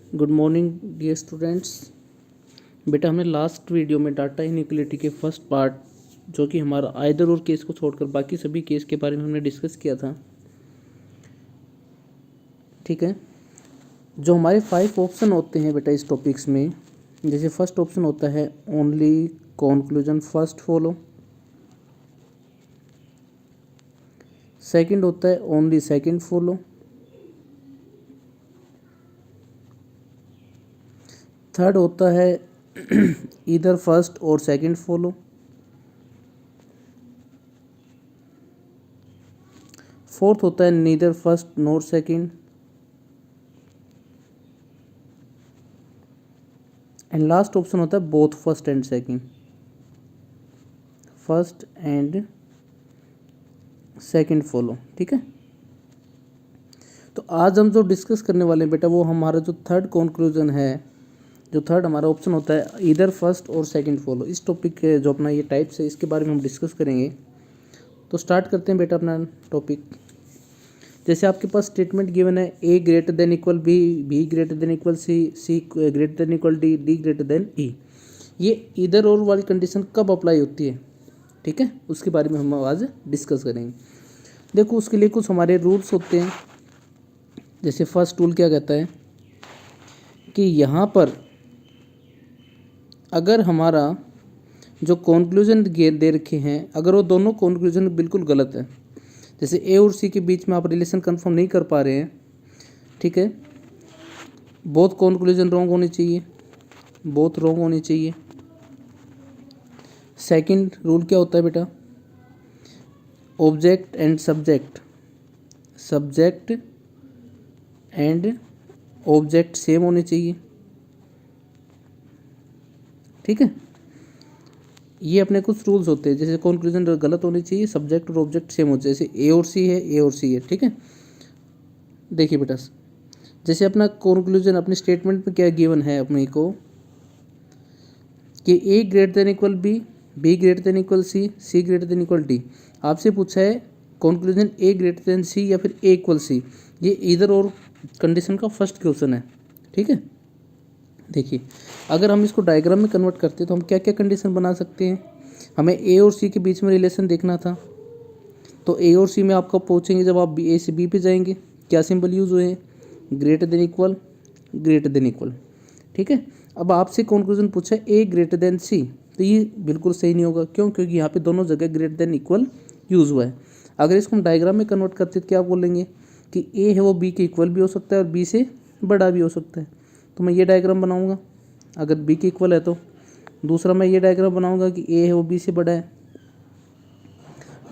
Good morning dear students. बेटा हमने last video में डाटा इनइक्वालिटी के फर्स्ट पार्ट जो कि हमारा आइदर और केस को छोड़कर बाकी सभी केस के बारे में हमने डिस्कस किया था। ठीक है, जो हमारे 5 ऑप्शन होते हैं बेटा इस टॉपिक्स में, जैसे फर्स्ट ऑप्शन होता है only conclusion first follow, second होता है ओनली सेकंड फॉलो, थर्ड होता है इधर फर्स्ट और सेकंड फॉलो, फोर्थ होता है neither first nor second, and last option होता है both first and second, first and second follow. ठीक है, तो आज हम जो डिस्कस करने वाले हैं बेटा वो हमारा जो थर्ड कंक्लूजन है, जो थर्ड हमारा ऑप्शन होता है इधर फर्स्ट और सेकंड फॉलो, इस टॉपिक के जो अपना ये टाइप्स है इसके बारे में हम डिस्कस करेंगे। तो स्टार्ट करते हैं बेटा अपना टॉपिक। जैसे आपके पास स्टेटमेंट गिवन है A greater than equal B, B greater than equal C, C greater than equal D, D greater than E. ये इधर और वाली कंडीशन कब अप्लाई होती है, ठीक है, उसके बारे में हम आज डिस्कस करेंगे। देखो उसके लिए कुछ हमारे रूल्स होते हैं। जैसे फर्स्ट रूल क्या कहता है कि यहाँ पर अगर हमारा जो कंक्लूजन दे रखे हैं, अगर वो दोनों कंक्लूजन बिल्कुल गलत है, जैसे ए और सी के बीच में आप रिलेशन कंफर्म नहीं कर पा रहे हैं, ठीक है, बोथ कंक्लूजन रॉन्ग होनी चाहिए, बोथ रॉन्ग होनी चाहिए। सेकंड रूल क्या होता है बेटा, object and subject, subject and object same होने चाहिए। ठीक है, ये अपने कुछ रूल्स होते हैं। जैसे कंक्लूजन गलत होनी चाहिए, सब्जेक्ट और ऑब्जेक्ट सेम होते हैं। जैसे ए और सी है, ए और सी है। ठीक है, देखिए बेटा, जैसे अपना कंक्लूजन अपने स्टेटमेंट में क्या गिवन है अपने को कि A greater than equal B, B greater than equal C, C greater than equal D. आपसे पूछा है conclusion A greater than C या फिर ए इक्वल सी। ये इधर और कंडीशन का फर्स्ट क्वेश्चन है। ठीक है, देखिए अगर हम इसको डायग्राम में कन्वर्ट करते हैं तो हम क्या क्या कंडीशन बना सकते हैं। हमें ए और सी के बीच में रिलेशन देखना था, तो ए और सी में आपको पूछेंगे जब आप ए से बी पे जाएंगे क्या सिंबल यूज हुए हैं, greater than equal, greater than equal. ठीक है, अब आपसे कंक्लूजन पूछा है ए ग्रेटर देन सी, तो ये बिल्कुल सही नहीं होगा। क्यों? क्योंकि यहाँ पे दोनों जगह ग्रेटर देन इक्वल यूज हुआ है। अगर इसको हम डायग्राम में कन्वर्ट करते तो क्या बोलेंगे कि ए है वो बी के इक्वल भी हो सकता है और बी से बड़ा भी हो सकता है। तो मैं ये डायग्राम बनाऊंगा अगर बी के इक्वल है तो, दूसरा मैं ये डायग्राम बनाऊंगा कि ए है वो बी से बड़ा है।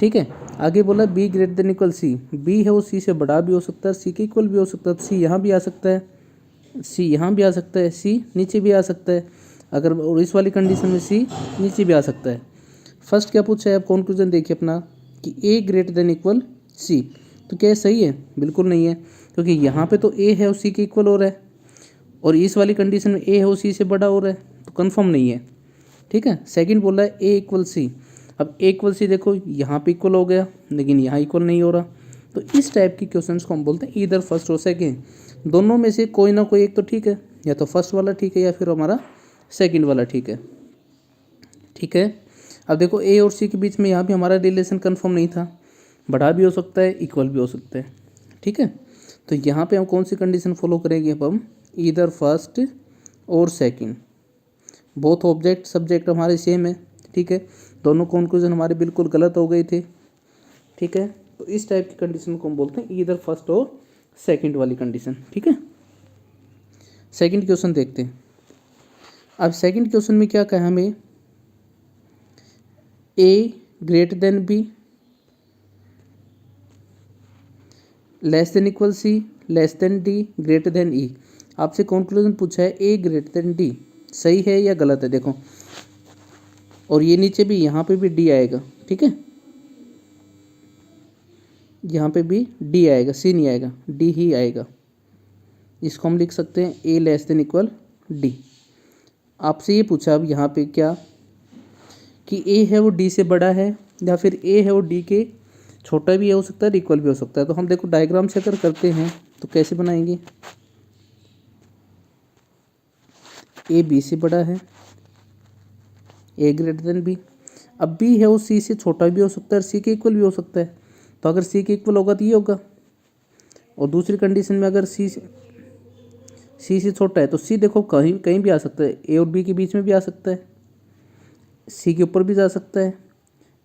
ठीक है, आगे बोला B greater than equal C, B है वो सी से बड़ा भी हो सकता है, सी के इक्वल भी हो सकता है। तो सी यहाँ भी आ सकता है, सी यहाँ भी आ सकता है, सी नीचे भी आ सकता है। अगर और इस वाली कंडीशन में सी नीचे भी आ सकता है। फर्स्ट क्या पूछा है, अब कंक्लूजन देखिए अपना कि A greater than equal C, तो क्या सही है? बिल्कुल नहीं है, क्योंकि यहाँ पे तो ए है वो सी के इक्वल हो रहा है और इस वाली कंडीशन में ए है वो सी से बड़ा हो रहा है, तो कंफर्म नहीं है। ठीक है, सेकंड बोला है ए इक्वल सी। अब ए इक्वल सी देखो यहाँ पे इक्वल हो गया लेकिन यहाँ इक्वल नहीं हो रहा। तो इस टाइप की क्वेश्चंस को हम बोलते हैं इधर फर्स्ट और सेकंड, दोनों में से कोई ना कोई एक तो ठीक है, या तो फर्स्ट वाला ठीक है या फिर हमारा सेकंड वाला ठीक है। ठीक है, अब देखो ए और सी के बीच में यहाँ भी हमारा रिलेशन कंफर्म नहीं था, बड़ा भी हो सकता है इक्वल भी हो सकता है। ठीक है, तो यहाँ पे हम कौन सी कंडीशन फॉलो करेंगे, अब हम इधर फर्स्ट और सेकंड, बोथ ऑब्जेक्ट सब्जेक्ट हमारे सेम है। ठीक है, दोनों कंक्लूजन हमारे बिल्कुल गलत हो गए थे। ठीक है, तो इस टाइप की कंडीशन को हम बोलते हैं इधर फर्स्ट और सेकंड वाली कंडीशन। ठीक है, सेकंड क्वेश्चन देखते हैं। अब सेकंड क्वेश्चन में क्या कहा हमें, A greater than B, less than equal C, less than D, greater than E. आपसे कंक्लूजन पूछा है ए ग्रेटर देन डी, सही है या गलत है? देखो, और ये नीचे भी यहाँ पे भी डी आएगा। ठीक है, यहाँ पे भी डी आएगा, सी नहीं आएगा, डी ही आएगा। इसको हम लिख सकते हैं ए लेस देन इक्वल डी। आपसे ये पूछा अब यहाँ पे क्या कि ए है वो डी से बड़ा है या फिर ए है वो डी के छोटा भी हो सकता है, इक्वल भी हो सकता है। तो हम देखो डायग्राम से अगर करते हैं तो कैसे बनाएंगे, ए बी से बड़ा है, ए ग्रेटर देन बी। अब बी है वो सी से छोटा भी हो सकता है और सी के इक्वल भी हो सकता है। तो अगर सी के इक्वल होगा तो ये होगा, और दूसरी कंडीशन में अगर सी से छोटा है तो सी देखो कहीं कहीं भी आ सकता है, ए और बी के बीच में भी आ सकता है, सी के ऊपर भी जा सकता है,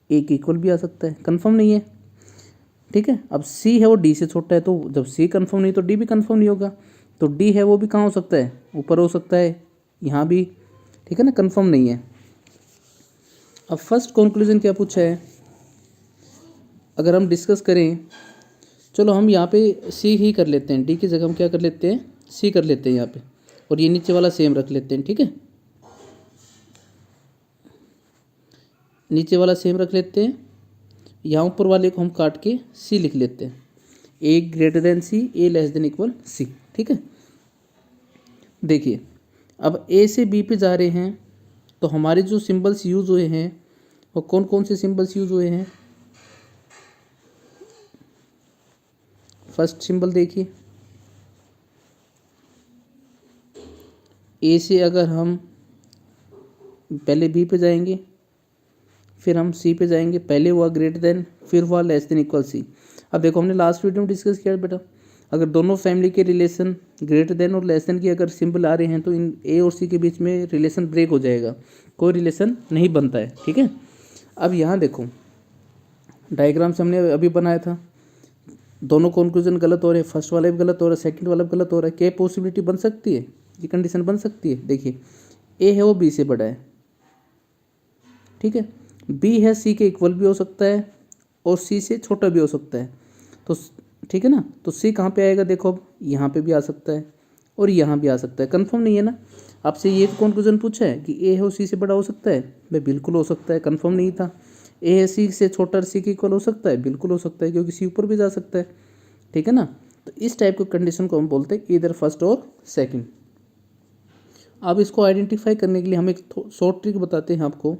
ए के इक्वल भी आ सकता है, कंफर्म नहीं है। ठीक है, अब सी है वो डी से छोटा है, तो जब सी कंफर्म नहीं तो डी भी कंफर्म नहीं होगा। तो डी है वो भी कहाँ हो सकता है, ऊपर हो सकता है, यहाँ भी। ठीक है ना, कंफर्म नहीं है। अब फर्स्ट कंक्लूजन क्या पूछा है, अगर हम डिस्कस करें, चलो हम यहाँ पे सी ही कर लेते हैं, डी की जगह हम क्या कर लेते हैं, सी कर लेते हैं यहाँ पे, और ये नीचे वाला सेम रख लेते हैं। ठीक है, नीचे वाला सेम रख लेते हैं, यहाँ ऊपर वाले को हम काट के सी लिख लेते हैं, ए greater than C, A less than equal सी। ठीक है, देखिए अब ए से बी पे जा रहे हैं तो हमारे जो सिंबल्स यूज़ हुए हैं वो कौन कौन से सिंबल्स यूज़ हुए हैं। फर्स्ट सिंबल देखिए, ए से अगर हम पहले बी पे जाएंगे, फिर हम सी पे जाएंगे, पहले हुआ ग्रेटर देन, फिर हुआ लेस देन इक्वल सी। अब देखो हमने लास्ट वीडियो में डिस्कस किया बेटा, अगर दोनों फैमिली के रिलेशन ग्रेटर देन और लेस देन की अगर सिंबल आ रहे हैं तो इन ए और सी के बीच में रिलेशन ब्रेक हो जाएगा, कोई रिलेशन नहीं बनता है। ठीक है, अब यहाँ देखो डायग्राम से हमने अभी बनाया था, दोनों कंक्लूजन गलत हो रहे हैं, फर्स्ट वाला भी गलत हो रहा है, सेकंड वाला भी गलत हो रहा है। क्या पॉसिबिलिटी बन सकती है, ये कंडीशन बन सकती है। देखिए ए है वो बी से बड़ा है, ठीक है, बी है सी के इक्वल भी हो सकता है और सी से छोटा भी हो सकता है। तो ठीक है ना, तो सी कहाँ पे आएगा, देखो अब यहाँ पे भी आ सकता है और यहाँ भी आ सकता है, कंफर्म नहीं है ना। आपसे ये कंक्लूजन पूछा है कि ए है वो सी से बड़ा हो सकता है, भाई बिल्कुल हो सकता है, कंफर्म नहीं था। ए है सी से छोटा और सी के इक्वल हो सकता है, बिल्कुल हो सकता है, क्योंकि सी ऊपर भी जा सकता है। ठीक है ना, तो इस टाइप की कंडीशन को हम बोलते हैं इधर फर्स्ट और सेकंड। अब इसको आइडेंटिफाई करने के लिए हम एक शॉर्ट ट्रिक बताते हैं आपको।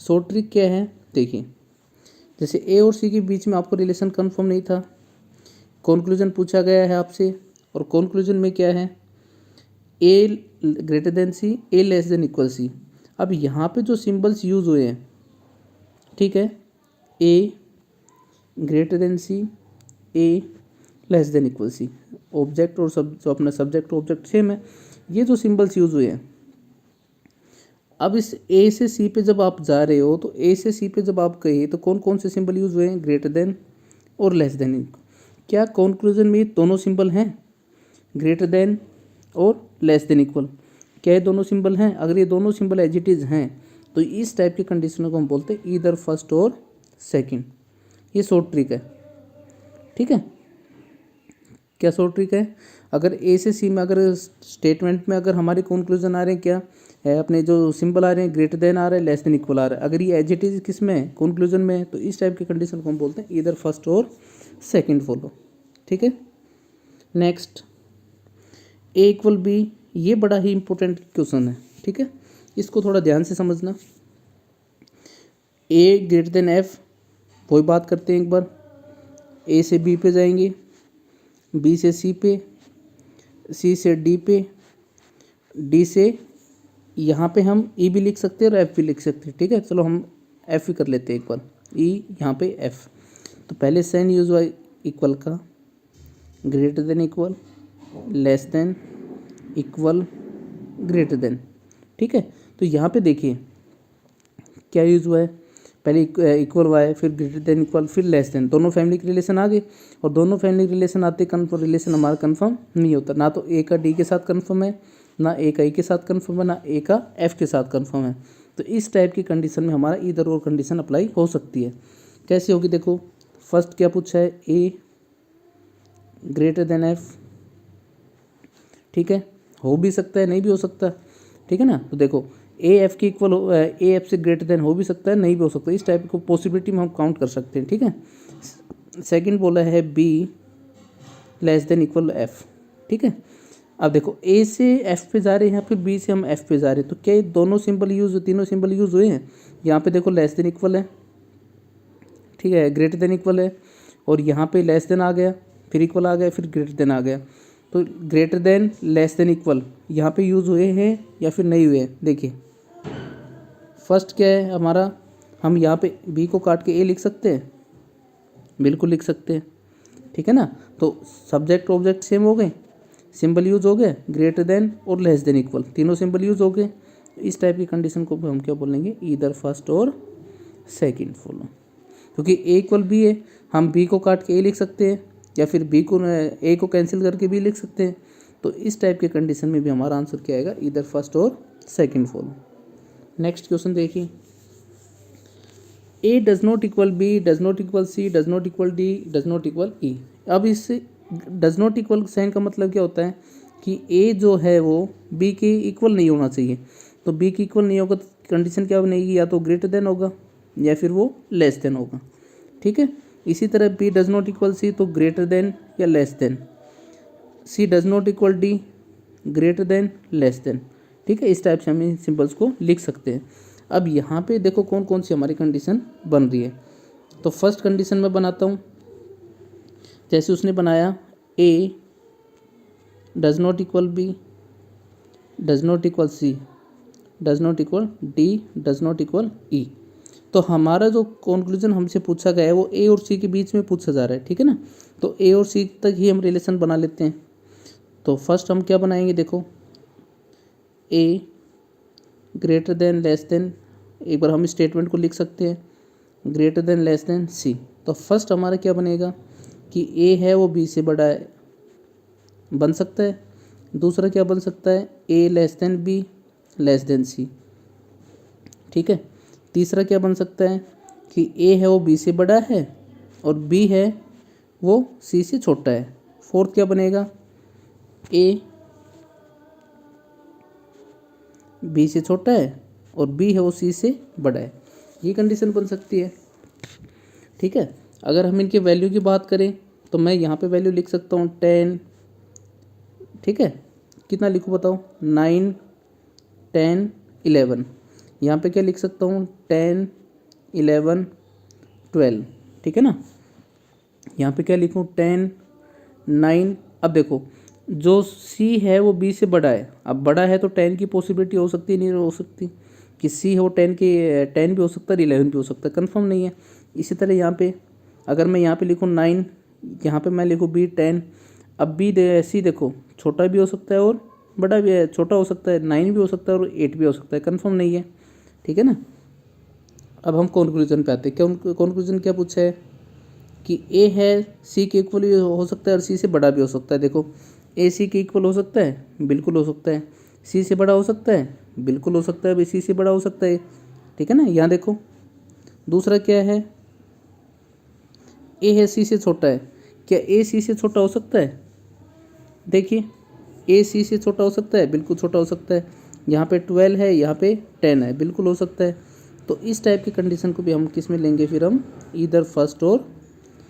शॉर्ट ट्रिक क्या है, देखिए जैसे ए और सी के बीच में आपको रिलेशन कंफर्म नहीं था, कंक्लूजन पूछा गया है आपसे, और कंक्लूजन में क्या है, A greater than C, A less than equal सी। अब यहाँ पे जो सिंबल्स यूज हुए हैं, ठीक है, A greater than C, A less than equal C, object और सब जो अपना सब्जेक्ट ऑब्जेक्ट सेम है, ये जो सिंबल्स यूज हुए हैं। अब इस ए से सी पे जब आप जा रहे हो तो ए से सी पे जब आप गए तो कौन कौन से सिंबल यूज हुए हैं, ग्रेटर देन और लेस देन। क्या कंक्लूजन में दोनों सिंबल हैं, ग्रेटर देन और लेस देन इक्वल, क्या ये दोनों सिंबल हैं? अगर ये दोनों सिंबल एज इट इज़ हैं तो इस टाइप की कंडीशन को हम बोलते हैं ईदर फर्स्ट और सेकंड। ये शॉर्ट ट्रिक है। ठीक है, क्या शॉर्ट ट्रिक है, अगर ए से सी में अगर स्टेटमेंट में अगर हमारे कंक्लूजन आ रहे हैं, क्या है, अपने जो सिंबल आ रहे हैं ग्रेटर देन आ रहा है, लेस देन इक्वल आ रहा है, अगर ये एज इट इज किस में कंक्लूजन में है, तो इस टाइप की कंडीशन को हम बोलते हैं इधर फर्स्ट और सेकंड फॉलो। ठीक है, नेक्स्ट ए इक्वल बी, ये बड़ा ही इंपॉर्टेंट क्वेश्चन है। ठीक है, इसको थोड़ा ध्यान से समझना। ए ग्रेटर देन एफ, वही बात करते हैं एक बार, ए से बी पे जाएंगे, बी से सी पे, सी से डी पे, डी से यहाँ पे हम ई भी लिख सकते हैं और एफ भी लिख सकते हैं। ठीक है, चलो हम एफ ही कर लेते हैं एक बार, ई यहाँ पे एफ। तो पहले साइन यूज हुआ इक्वल का, greater than equal, less than equal, greater then. ठीक है, तो यहाँ पे देखिए क्या यूज हुआ है, पहले इक्वल हुआ है, फिर ग्रेटर देन इक्वल, फिर लेस देन, दोनों फैमिली के रिलेशन आ गए। और दोनों फैमिली रिलेशन आते कन्फर्म रिलेशन हमारा कन्फर्म नहीं होता, ना तो ए का डी के साथ कन्फर्म है, ना ए का ई के साथ कन्फर्म है, ना ए का एफ के साथ कन्फर्म है। तो इस टाइप की कंडीशन में हमारा इधर और कंडीशन अप्लाई हो सकती है। कैसे होगी, देखो फर्स्ट क्या पूछा है, ए ग्रेटर देन एफ। ठीक है, हो भी सकता है, नहीं भी हो सकता। ठीक है ना, तो देखो ए एफ के इक्वल, ए एफ से ग्रेटर देन हो भी सकता है, नहीं भी हो सकता। इस टाइप को पॉसिबिलिटी में हम काउंट कर सकते हैं। ठीक है, सेकंड बोला है B less than equal F. ठीक है, अब देखो ए से एफ पे जा रहे हैं, फिर बी से हम एफ पे जा रहे हैं, तो क्या ये दोनों सिंबल यूज, तीनों सिंबल यूज हुए हैं? यहाँ पे देखो लेस देन इक्वल है, ठीक है, ग्रेटर देन इक्वल है, और यहाँ पे लेस देन आ गया, फिर इक्वल आ गया, फिर ग्रेटर देन आ गया। तो greater than, less than, equal यहाँ पे यूज़ हुए हैं या फिर नहीं हुए हैं। देखिए फर्स्ट क्या है हमारा, हम यहाँ पे बी को काट के ए लिख सकते हैं, बिल्कुल लिख सकते हैं, ठीक है ना। तो सब्जेक्ट ऑब्जेक्ट सेम हो गए, सिंबल यूज हो गए, ग्रेटर देन और लेस देन इक्वल, तीनों सिंबल यूज हो गए। इस टाइप की कंडीशन को हम क्या बोलेंगे, ईदर फर्स्ट और सेकंड फॉलो। क्योंकि ए इक्वल बी है, हम बी को काट के ए लिख सकते हैं या फिर बी को ए को कैंसिल करके बी लिख सकते हैं। तो इस टाइप के कंडीशन में भी हमारा आंसर क्या आएगा, ईदर फर्स्ट और सेकंड फॉलो। नेक्स्ट क्वेश्चन देखिए, A does not equal B, does not equal C, does not equal D, does not equal E. अब इस डज नॉट इक्वल साइन का मतलब क्या होता है कि ए जो है वो बी के इक्वल नहीं होना चाहिए। तो बी के इक्वल नहीं होगा तो कंडीशन क्या बनेगी, या तो ग्रेटर देन होगा या फिर वो लेस देन होगा, ठीक है। इसी तरह B does not equal C, तो ग्रेटर देन या less than. C does not equal D, greater than, less than, ठीक है। इस टाइप से हम इन सिंबल्स को लिख सकते हैं। अब यहाँ पे देखो कौन कौन सी हमारी कंडीशन बन रही है। तो फर्स्ट कंडीशन मैं बनाता हूँ, जैसे उसने बनाया A does not equal B, does not equal C, does not equal D, does not equal E. तो हमारा जो कंक्लूजन हमसे पूछा गया है वो ए और सी के बीच में पूछा जा रहा है, ठीक है ना। तो ए और सी तक ही हम रिलेशन बना लेते हैं। तो फर्स्ट हम क्या बनाएंगे, देखो ए ग्रेटर देन, लेस देन, एक बार हम स्टेटमेंट को लिख सकते हैं, ग्रेटर देन, लेस देन सी। तो फर्स्ट हमारा क्या बनेगा कि ए है वो बी से बड़ा है, बन सकता है। दूसरा क्या बन सकता है, A less than B, less than C, ठीक है। तीसरा क्या बन सकता है कि ए है वो बी से बड़ा है और बी है वो सी से छोटा है। फोर्थ क्या बनेगा, ए बी से छोटा है और बी है वो सी से बड़ा है। ये कंडीशन बन सकती है, ठीक है। अगर हम इनके वैल्यू की बात करें तो मैं यहाँ पे वैल्यू लिख सकता हूँ 10, ठीक है। कितना लिखूँ बताओ, 9, 10, 11। यहाँ पे क्या लिख सकता हूँ, 10, 11, 12, ठीक है ना। यहाँ पे क्या लिखूँ, 10, 9। अब देखो जो सी है वो बी से बड़ा है, अब बड़ा है तो 10 की पॉसिबिलिटी हो सकती है, नहीं हो सकती कि सी है वो 10 भी हो सकता है, 11 भी हो सकता है, कंफर्म नहीं है। इसी तरह यहाँ पे अगर मैं यहाँ पे लिखूँ 9, यहाँ पे मैं लिखूँ बी 10। अब बी सी देखो छोटा भी हो सकता है और बड़ा भी है, छोटा हो सकता है 9 भी हो सकता है और 8 भी हो सकता है, कंफर्म नहीं है, ठीक है ना। अब हम कंक्लूजन पे आते हैं। क्या कंक्लूजन क्या पूछा है कि ए है सी के इक्वल भी हो सकता है और सी से बड़ा भी हो सकता है। देखो ए सी के इक्वल हो सकता है, बिल्कुल हो सकता है। सी से बड़ा हो सकता है, बिल्कुल हो सकता है, सी से बड़ा हो सकता है, ठीक है ना। यहाँ देखो दूसरा क्या है, ए है सी से छोटा है, क्या ए सी से छोटा हो सकता है, देखिए ए सी से छोटा हो सकता है, बिल्कुल छोटा हो सकता है। यहाँ पे 12 है, यहाँ पे 10 है, बिल्कुल हो सकता है। तो इस टाइप की कंडीशन को भी हम किस में लेंगे, फिर हम इधर फर्स्ट और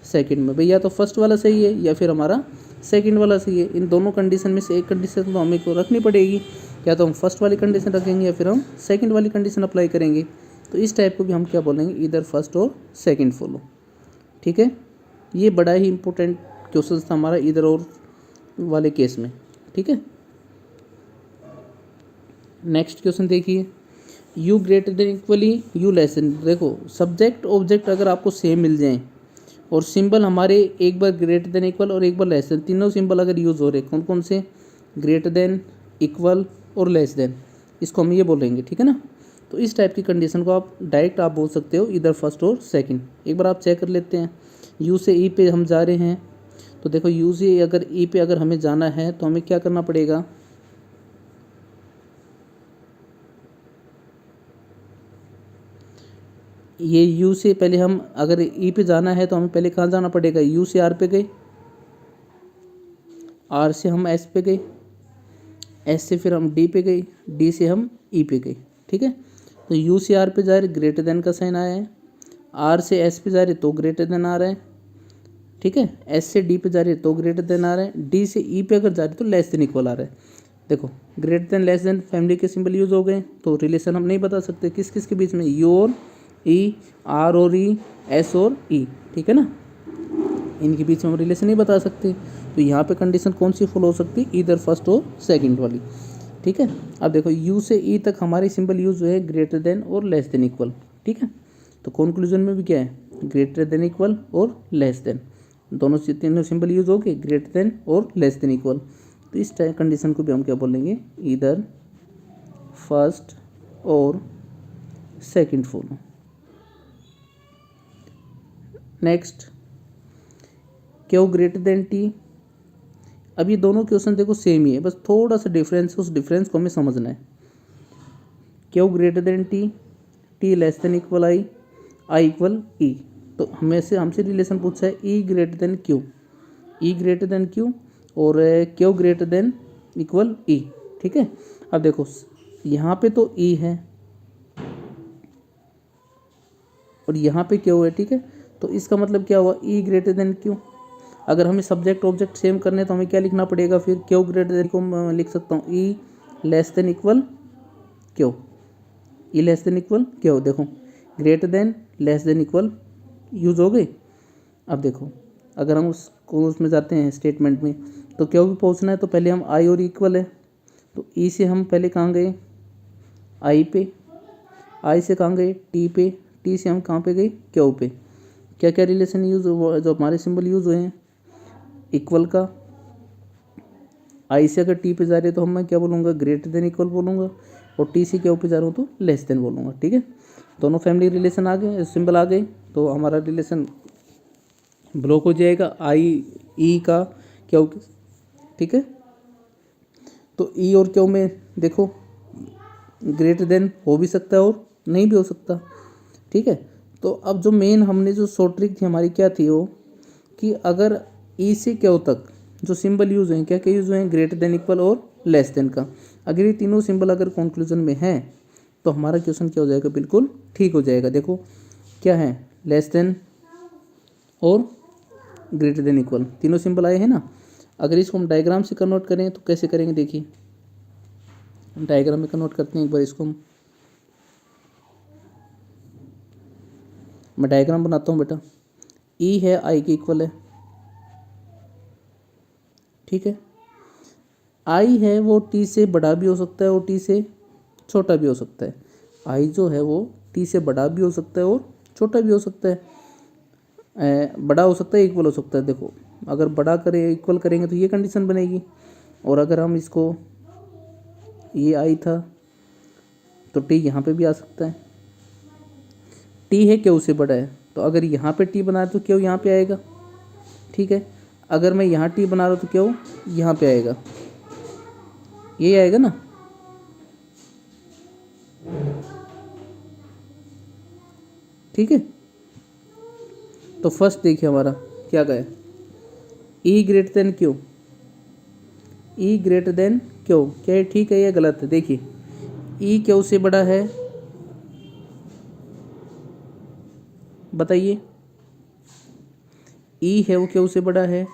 सेकंड में। भाई या तो फर्स्ट वाला सही है या फिर हमारा सेकंड वाला सही है। इन दोनों कंडीशन में से एक कंडीशन तो हमें को रखनी पड़ेगी, या तो हम फर्स्ट वाली कंडीशन रखेंगे या फिर हम सेकंड वाली कंडीशन अप्लाई करेंगे। तो इस टाइप को भी हम क्या बोलेंगे, इधर फर्स्ट और सेकंड फॉलो, ठीक है। ये बड़ा ही इंपॉर्टेंट क्वेश्चन था हमारा इधर और वाले केस में, ठीक है। नेक्स्ट क्वेश्चन देखिए, you greater than equally you less than. देखो सब्जेक्ट ऑब्जेक्ट अगर आपको सेम मिल जाएं और सिंबल हमारे एक बार ग्रेटर देन इक्वल और एक बार लेस देन, तीनों सिंबल अगर यूज़ हो रहे, कौन कौन से, ग्रेटर देन, इक्वल और लेस देन, इसको हम ये बोलेंगे, ठीक है ना। तो इस टाइप की कंडीशन को आप डायरेक्ट आप बोल सकते हो इधर फर्स्ट और सेकंड। एक बार आप चेक कर लेते हैं, यू से ई पे हम जा रहे हैं, तो देखो यू से अगर ई पे अगर हमें जाना है तो हमें क्या करना पड़ेगा, ये यू से पहले हम अगर ई पे जाना है तो हमें पहले कहाँ जाना पड़ेगा, यू से आर पे गए, आर से हम एस पे गए, एस से फिर हम डी पे गए, डी से हम ई पे गए, ठीक है। तो यू से आर पे जा रहे, ग्रेटर देन का साइन आया है। आर से एस पे जा रहे तो ग्रेटर देन आ रहा है, ठीक है। एस से डी पे जा रहे तो ग्रेटर देन आ रहा है। डी से ई पे अगर जा रहे तो लेस देन इक्वल आ रहा है। देखो greater than, less then family के सिंबल यूज हो गए, तो रिलेशन हम नहीं बता सकते किस किस के बीच में, यू और ई, आर और ई, एस और ई, ठीक है ना। इनके बीच में हम रिलेशन नहीं बता सकते। तो यहाँ पे कंडीशन कौन सी फॉलो हो सकती है, इधर फर्स्ट और सेकंड वाली। ठीक है, अब देखो यू से ई तक हमारी सिंबल यूज है ग्रेटर देन और लेस देन इक्वल। ठीक है, तो कंक्लूजन में भी क्या है, ग्रेटर देन इक्वल और लेस देन, दोनों से तीनों सिंबल यूज हो गए, ग्रेटर देन और लेस देन इक्वल। तो इस कंडीशन को भी हम क्या बोलेंगे, इधर फर्स्ट और second follow. Next, Q greater than T. अब ये दोनों क्वेश्चन देखो सेम ही है, बस थोड़ा सा डिफरेंस, उस डिफरेंस को हमें समझना है। Q greater than T, T less than equal I, I equal E. तो हमसे रिलेशन पूछा है E greater than Q, E greater than Q और Q greater than equal E. ठीक है, अब देखो यहाँ पे तो ई है और यहाँ पे क्यू है। ठीक है, तो इसका मतलब क्या हुआ, ई ग्रेटर देन क्यू। अगर हमें सब्जेक्ट ऑब्जेक्ट सेम करने तो हमें क्या लिखना पड़ेगा, फिर क्यू ग्रेटर देन को मैं लिख सकता हूँ ई लेस देन इक्वल क्यू, ई लेस देन इक्वल क्यू। देखो greater than less than equal use हो गए। अब देखो अगर हम उसमें जाते हैं स्टेटमेंट में, तो क्यू भी पहुँचना है तो पहले हम आई और इक्वल है, तो ई से हम पहले कहाँ गए, आई पे, आई से कहाँ गए, टी पे, टी से हम कहाँ पे गए, क्यू पे। क्या क्या रिलेशन यूज जो हमारे सिंबल यूज हुए हैं, इक्वल का, आई से अगर टी पे जा रहे हैं तो मैं क्या बोलूँगा, ग्रेटर देन इक्वल बोलूँगा, और टी से क्यू पे जा रहा हूँ तो लेस देन बोलूँगा। ठीक है, दोनों फैमिली रिलेशन आ गए, सिंबल आ गए, तो हमारा रिलेशन ब्लॉक हो जाएगा आई ई का क्यू। ठीक है, तो ई और क्यू में देखो ग्रेटर देन हो भी सकता है और नहीं भी हो सकता। ठीक है, तो अब जो मेन हमने जो शॉर्ट ट्रिक थी हमारी क्या थी, वो कि अगर ई से क्यू तक जो सिंबल यूज हैं, क्या क्या यूज हुए हैं, ग्रेटर देन इक्वल और लेस देन का, अगर ये तीनों सिंबल अगर कंक्लूजन में है तो हमारा क्वेश्चन क्या हो जाएगा, बिल्कुल ठीक हो जाएगा। देखो क्या है, लेस देन और ग्रेटर देन इक्वल, तीनों सिंबल आए हैं ना। अगर इसको हम डायग्राम से कन्वर्ट करें तो कैसे करेंगे, देखिए डायग्राम में कन्वर्ट करते हैं एक बार इसको हम। मैं डायग्राम बनाता हूँ बेटा। ई है आई के इक्वल है। ठीक है, आई है वो टी से बड़ा भी हो सकता है और टी से छोटा भी हो सकता है। आई जो है वो टी से बड़ा भी हो सकता है और छोटा भी हो सकता है, बड़ा हो सकता है, इक्वल हो सकता है। देखो अगर बड़ा करें इक्वल करेंगे तो ये कंडीशन बनेगी, और अगर हम इसको, ये आई था तो टी यहाँ पे भी आ सकता है। टी है क्यू से बड़ा है, तो अगर यहाँ पे टी बनाए तो क्यू यहाँ पे आएगा। ठीक है, अगर मैं यहाँ टी बना रहा हूँ तो क्यू यहाँ पे आएगा, ये आएगा ना। ठीक है, तो फर्स्ट देखिए हमारा क्या गया, ई greater than Q, E greater than Q, क्या ये ठीक है या गलत है। देखिए ई क्यू से बड़ा है, बताइए, ई है वो क्यू से बड़ा है।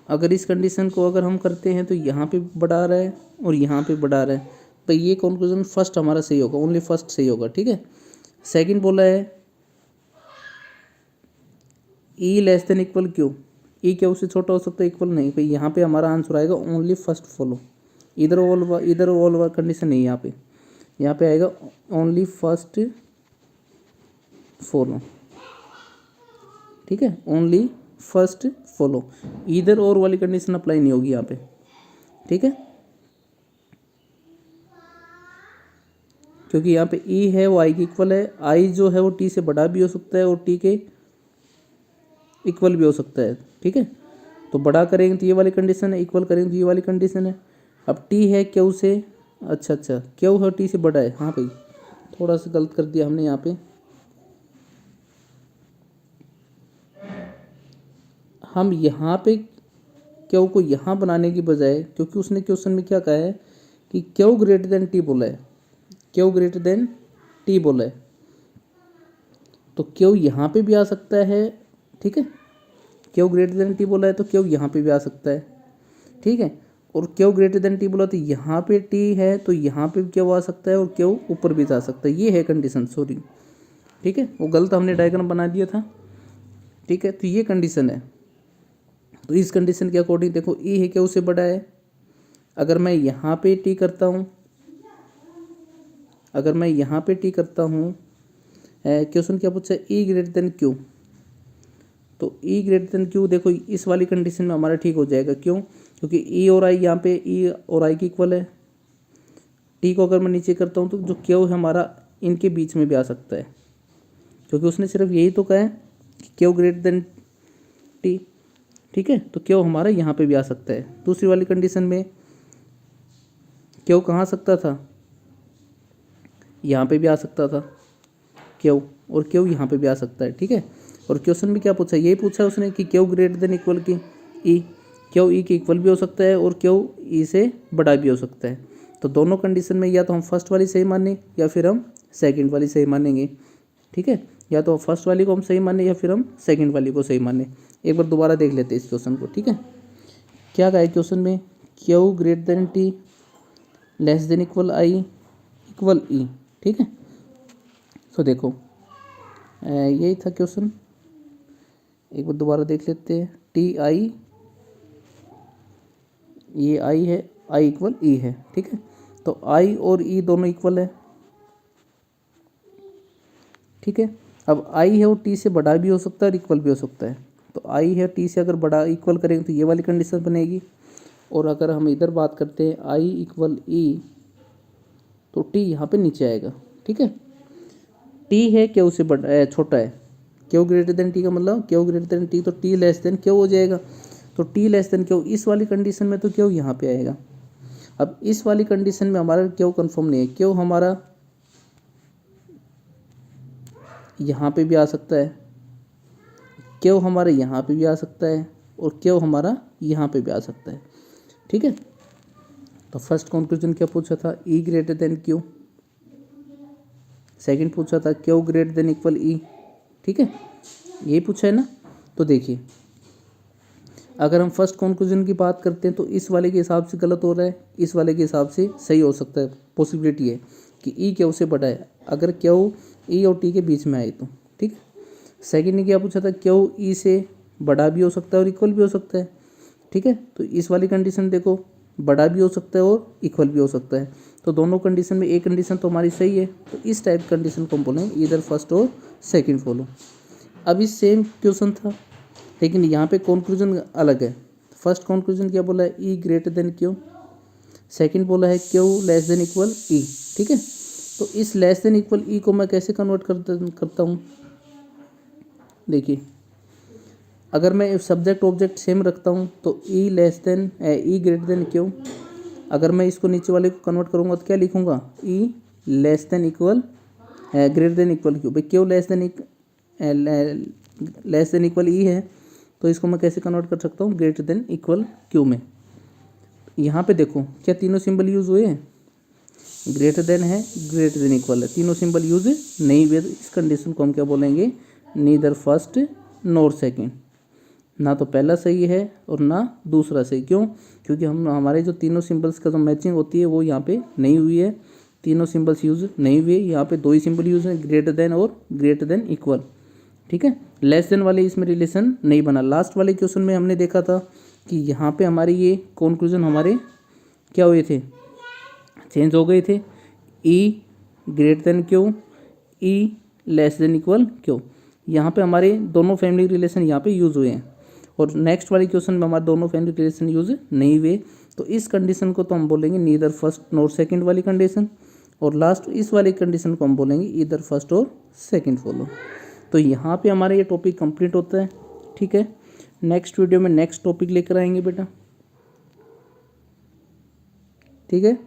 अगर इस कंडीशन को अगर हम करते हैं तो यहाँ पे बढ़ा रहा है और यहाँ पे बढ़ा रहा है, तो ये कंक्लूजन फर्स्ट हमारा सही होगा, ओनली फर्स्ट सही होगा। ठीक है, सेकंड बोला है E less than equal Q, E Q से छोटा हो सकता है, इक्वल नहीं, तो यहाँ पे हमारा आंसर आएगा ओनली फर्स्ट फॉलो। इधर ऑल कंडीशन नहीं, यहाँ पे आएगा ओनली फर्स्ट फॉलो। ठीक है, ओनली फर्स्ट फॉलो, इधर और वाली कंडीशन अप्लाई नहीं होगी यहाँ पे। ठीक है, क्योंकि यहाँ पे ई है वो आई के इक्वल है, आई जो है वो टी से बड़ा भी हो सकता है और टी के इक्वल भी हो सकता है। ठीक है, तो बड़ा करेंगे तो ये वाली कंडीशन है, इक्वल करेंगे तो ये वाली कंडीशन है। अब टी है क्यू से, अच्छा क्यू है टी से बड़ा है। हाँ भाई, थोड़ा सा गलत कर दिया हमने यहाँ पे, हम यहाँ पे क्यू को यहाँ बनाने की बजाय, क्योंकि उसने क्वेश्चन में क्या कहा है कि क्यू ग्रेटर देन टी बोला है, क्यू ग्रेटर देन टी बोला है, तो क्यू यहाँ पे भी आ सकता है। ठीक है, क्यू ग्रेटर देन टी बोला है तो क्यू यहाँ पे भी आ सकता है। ठीक है, और क्यू ग्रेटर देन टी बोला तो यहाँ पे टी है तो यहाँ पे क्यू आ सकता है और क्यू ऊपर भी जा सकता है। ये है कंडीशन, सॉरी। ठीक है, वो गलत हमने डायग्राम बना दिया था। ठीक है, तो ये कंडीशन है, तो इस कंडीशन के अकॉर्डिंग देखो ई है क्या उससे बड़ा है। अगर मैं यहाँ पे टी करता हूँ, अगर मैं यहाँ पे टी करता हूँ, क्वेश्चन क्या पूछा है, ई ग्रेटर देन क्यू। तो ई ग्रेटर देन क्यू देखो इस वाली कंडीशन में हमारा ठीक हो जाएगा। क्यों? क्योंकि ई और आई यहाँ पे ई और आई की इक्वल है। टी को अगर मैं नीचे करता हूँ तो जो क्यू है हमारा इनके बीच में भी आ सकता है, क्योंकि उसने सिर्फ यही तो कहा है कि क्यू ग्रेटर देन टी। ठीक है, तो क्यू हमारा यहाँ पे भी आ सकता है। दूसरी वाली कंडीशन में क्यू कहाँ आ सकता था, यहाँ पे भी आ सकता था क्यू, और क्यू यहाँ पे भी आ सकता है। ठीक है, और क्वेश्चन में क्या पूछा, यही पूछा उसने कि क्यू ग्रेटर देन इक्वल की ई, क्यू ई के इक्वल भी हो सकता है और क्यू ई से बड़ा भी हो सकता है। तो दोनों कंडीशन में या तो हम फर्स्ट वाली सही माने या फिर हम सेकंड वाली सही मानेंगे। ठीक है, या तो फर्स्ट वाली को हम सही माने या फिर हम सेकंड वाली को सही माने। एक बार दोबारा देख लेते हैं इस क्वेश्चन को। ठीक है, क्या कहा है क्वेश्चन में, Q greater than T less than equal I equal E. ठीक है, तो देखो यही था क्वेश्चन। एक बार दोबारा देख लेते हैं। टी आई, ये आई है, आई इक्वल ई है। ठीक है, तो आई और ई दोनों इक्वल है। ठीक है, अब आई है वो टी से बड़ा भी हो सकता है और इक्वल भी हो सकता है। तो आई है टी से अगर बड़ा इक्वल करेंगे तो ये वाली कंडीशन बनेगी। और अगर हम इधर बात करते हैं आई इक्वल ई, तो टी यहाँ पे नीचे आएगा। ठीक है, टी है क्या उससे बड़ा छोटा है, क्यू ग्रेटर देन टी का मतलब क्यू ग्रेटर देन टी, तो टी लेस देन क्यू हो जाएगा। तो टी लेस देन क्यू इस वाली कंडीशन में तो क्यू यहाँ पे आएगा। अब इस वाली कंडीशन में हमारा क्यू कंफर्म नहीं है, क्यू हमारा यहाँ पे भी आ सकता है, क्यू हमारे यहाँ पे भी आ सकता है और क्यू हमारा यहाँ पे भी आ सकता है। ठीक है, तो फर्स्ट कंक्लूजन क्या पूछा था, ई ग्रेटर देन क्यू। सेकंड पूछा था Q greater than equal E. ठीक है, यही पूछा है ना। तो देखिए अगर हम फर्स्ट कंक्लूजन की बात करते हैं तो इस वाले के हिसाब से गलत हो रहा है, इस वाले के हिसाब से सही हो सकता है। पॉसिबिलिटी है कि ई क्यू से बड़ा है अगर क्यू ई और टी के बीच में आए तो। ठीक है, सेकंड ने क्या पूछा था, क्यू ई से बड़ा भी हो सकता है और इक्वल भी हो सकता है। ठीक है, तो इस वाली कंडीशन देखो बड़ा भी हो सकता है और इक्वल भी हो सकता है। तो दोनों कंडीशन में एक कंडीशन तो हमारी सही है, तो इस टाइप कंडीशन को हम बोलेंगे इधर फर्स्ट और सेकंड फॉलो। अभी सेम क्वेश्चन था लेकिन यहाँ पे कंक्लूजन अलग है। फर्स्ट कंक्लूजन क्या बोला है, E greater than Q. Second बोला है Q less than equal E. ठीक है, तो इस लेस देन इक्वल ई को मैं कैसे कन्वर्ट करता हूँ, देखिए अगर मैं सब्जेक्ट ऑब्जेक्ट सेम रखता हूँ तो ई लेस देन ई ग्रेटर देन क्यू। अगर मैं इसको नीचे वाले को कन्वर्ट करूँगा तो क्या लिखूँगा, E less than equal greater than equal Q. भाई Q less than equal E है, तो इसको मैं कैसे कन्वर्ट कर सकता हूँ, ग्रेटर देन इक्वल क्यू में। यहाँ पे देखो क्या तीनों सिंबल यूज़ हुए हैं, ग्रेटर देन है, ग्रेटर देन इक्वल है, तीनों सिंबल यूज नहीं हुए। इस कंडीशन को हम क्या बोलेंगे, नीदर फर्स्ट नॉर सेकंड। ना तो पहला सही है और ना दूसरा सही। क्यों? क्योंकि हम हमारे जो तीनों सिंबल्स का जो मैचिंग होती है वो यहाँ पे नहीं हुई है, तीनों सिंबल्स यूज नहीं हुए। यहाँ पे दो ही सिंबल यूज हैं, ग्रेटर देन और ग्रेटर देन इक्वल। ठीक है, लेस देन वाले इसमें रिलेशन नहीं बना। लास्ट वाले क्वेश्चन में हमने देखा था कि यहाँ पे हमारे ये कंक्लूजन हमारे क्या हुए थे, चेंज हो गए थे। ई ग्रेटर देन क्यू, ई लेस देन इक्वल क्यू, यहाँ पे हमारे दोनों फैमिली रिलेशन यहाँ पे यूज़ हुए हैं और नेक्स्ट वाले क्वेश्चन में हमारे दोनों फैमिली रिलेशन यूज़ नहीं हुए। तो इस कंडीशन को तो हम बोलेंगे नीदर फर्स्ट नॉर सेकंड वाली कंडीशन, और लास्ट इस वाली कंडीशन को हम बोलेंगे इधर फर्स्ट और सेकंड फॉलो। तो यहाँ पे हमारा ये टॉपिक कंप्लीट होता है। ठीक है, नेक्स्ट वीडियो में नेक्स्ट टॉपिक लेकर आएंगे बेटा। ठीक है।